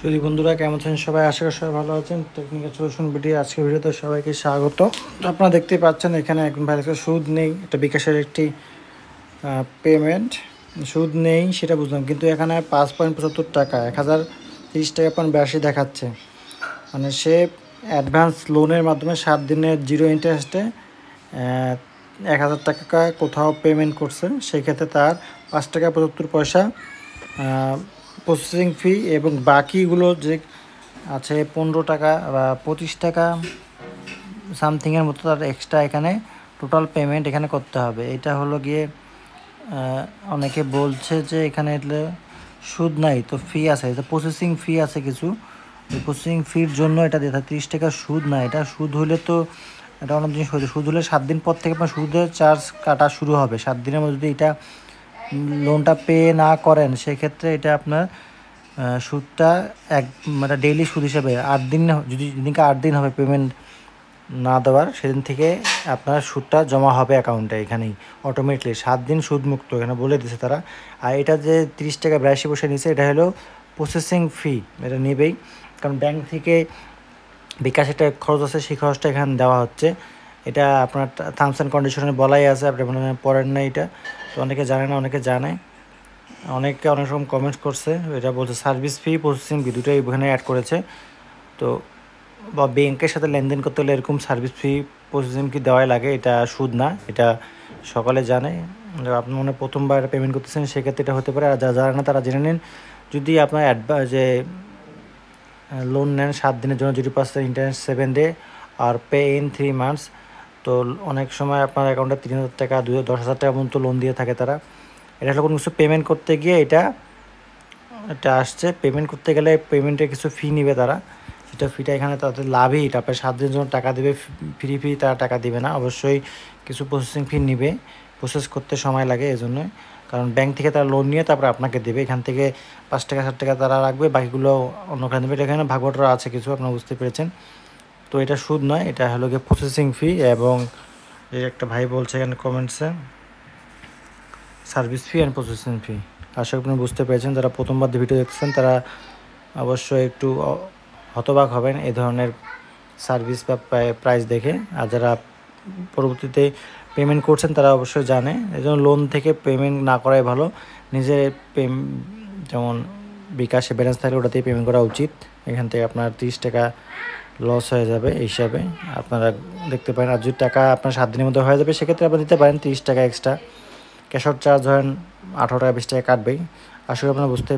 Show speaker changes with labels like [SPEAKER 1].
[SPEAKER 1] যদি বন্ধুরা কেমন আছেন সবাই, আশা করি সবাই ভালো আছেন। টেকনিক্যাল সলিউশন ভিডিও আজকের ভিডিওতে সবাইকে স্বাগত। তো আপনারা দেখতেই পাচ্ছেন এখানে একদম ভালো সুদ নেই, এটা বিকাশের একটি পেমেন্ট। সুদ নেই সেটা বুঝলাম, কিন্তু এখানে 5.75 টাকা 1030 টাকা 82 দেখাচ্ছে। মানে সে অ্যাডভান্স লোনের মাধ্যমে 7 দিনের 0 ইন্টারেস্টে 1000 টাকা কোথাও পেমেন্ট করছে। সেক্ষেত্রে তার 5 টাকা 75 পয়সা প্রসেসিং ফি এবং বাকিগুলো যে আছে 15 টাকা বা 25 টাকা সামথিংয়ের মতো তার এক্সট্রা এখানে টোটাল পেমেন্ট এখানে করতে হবে। এটা হলো গিয়ে অনেকে বলছে যে এখানে সুদ নাই, তো ফি আছে, এটা প্রসেসিং ফি আছে কিছু। প্রসেসিং ফির জন্য এটা দিয়ে 30 টাকা সুদ না। এটা সুদ হলে তো এটা অনেক জিনিস হয়েছে। সুদ হলে 7 দিন পর থেকে আপনার সুদের চার্জ কাটা শুরু হবে। 7 দিনের মধ্যে যদি এটা লোনটা পে না করেন সেক্ষেত্রে এটা আপনার সুদটা মানে ডেইলি সুদ হিসাবে 8 দিন, যেদিনকে 8 দিন হবে পেমেন্ট না দেওয়ার, সেদিন থেকে আপনার সুদটা জমা হবে অ্যাকাউন্টে এখানেই অটোমেটিকলি। 7 দিন সুদ মুক্ত এখানে বলে দিছে তারা। আর এটা যে 30 টাকা 82 পয়সা নিচ্ছে, এটা হলো প্রসেসিং ফি, এটা নেবেই। কারণ ব্যাংক থেকে বিকাশ একটা খরচ আছে, সেই খরচটা এখানে দেওয়া হচ্ছে। এটা আপনার টার্মস অ্যান্ড কন্ডিশনে বলাই আছে, আপনি পড়েন না এটা। তো অনেকে জানে না, অনেকে জানে। অনেকে অনেক রকম কমেন্টস করছে, এটা বলছে সার্ভিস ফি প্রসেসিং ফি দুটোই এখানে অ্যাড করেছে। তো বা ব্যাংকের সাথে লেনদেন করতে হলে এরকম সার্ভিস ফি প্রসেসিং ফি দেওয়াই লাগে, এটা সুদ না, এটা সকলে জানে। আপনি মনে প্রথমবার পেমেন্ট করতেছেন সেক্ষেত্রে এটা হতে পারে। আর যারা জানে না তারা জেনে নিন, যদি আপনার যে লোন নেন 7 দিনের জন্য 0% ইন্টারেস্ট 7 ডে আর পে ইন 3 মান্থস, তো অনেক সময় আপনার অ্যাকাউন্টে 3000 টাকা 10,000 টাকা পর্যন্ত লোন দিয়ে থাকে তারা। এটা হলো কোনো কিছু পেমেন্ট করতে গিয়ে এটা আসছে। পেমেন্ট করতে গেলে পেমেন্টের কিছু ফি নেবে তারা, সেটা ফিটা এখানে তাদের লাভই। তারপরে 7 দিনের জন্য টাকা দেবে, ফ্রি তারা টাকা দেবে না, অবশ্যই কিছু প্রসেসিং ফি নেবে। প্রসেস করতে সময় লাগে এজন্য, কারণ ব্যাংক থেকে তারা লোন নিয়ে তারপরে আপনাকে দেবে। এখান থেকে 5 টাকা 7 টাকা তারা রাখবে, বাকিগুলো অন্যখানে দেবে। এখানে ভাগবটরা আছে কিছু, আপনারা বুঝতে পেরেছেন। তো এটা সুদ নয়, এটা হলো গিয়ে প্রসেসিং ফি। এবং এই একটা ভাই বলছে এখানে কমেন্টসে service fee and processing fee. আশা করি আপনি বুঝতে পেরেছেন। যারা প্রথমবার ভিডিও দেখছেন তারা অবশ্যই একটু হতবাক হবেন এই ধরনের সার্ভিস বা প্রাইস দেখে। আর যারা পরবর্তীতে পেমেন্ট করছেন তারা অবশ্যই জানে। এই জন্য লোন থেকে পেমেন্ট না করাই ভালো। নিজের যেমন বিকাশে ব্যালেন্স থাকলে ওটাতেই পেমেন্ট করা উচিত। এখান থেকে আপনার 30 টাকা লস হয়ে যাবে এই হিসাবে আপনারা দেখতে পারেন। আর যদি টাকা আপনার 7 দিনের মধ্যে হয়ে যাবে সেক্ষেত্রে আপনি দিতে পারেন 30 টাকা এক্সট্রা। ক্যাশ আউট চার্জ ধরেন 18 টাকা 20 টাকা কাটবেই। আশা করি আপনারা বুঝতে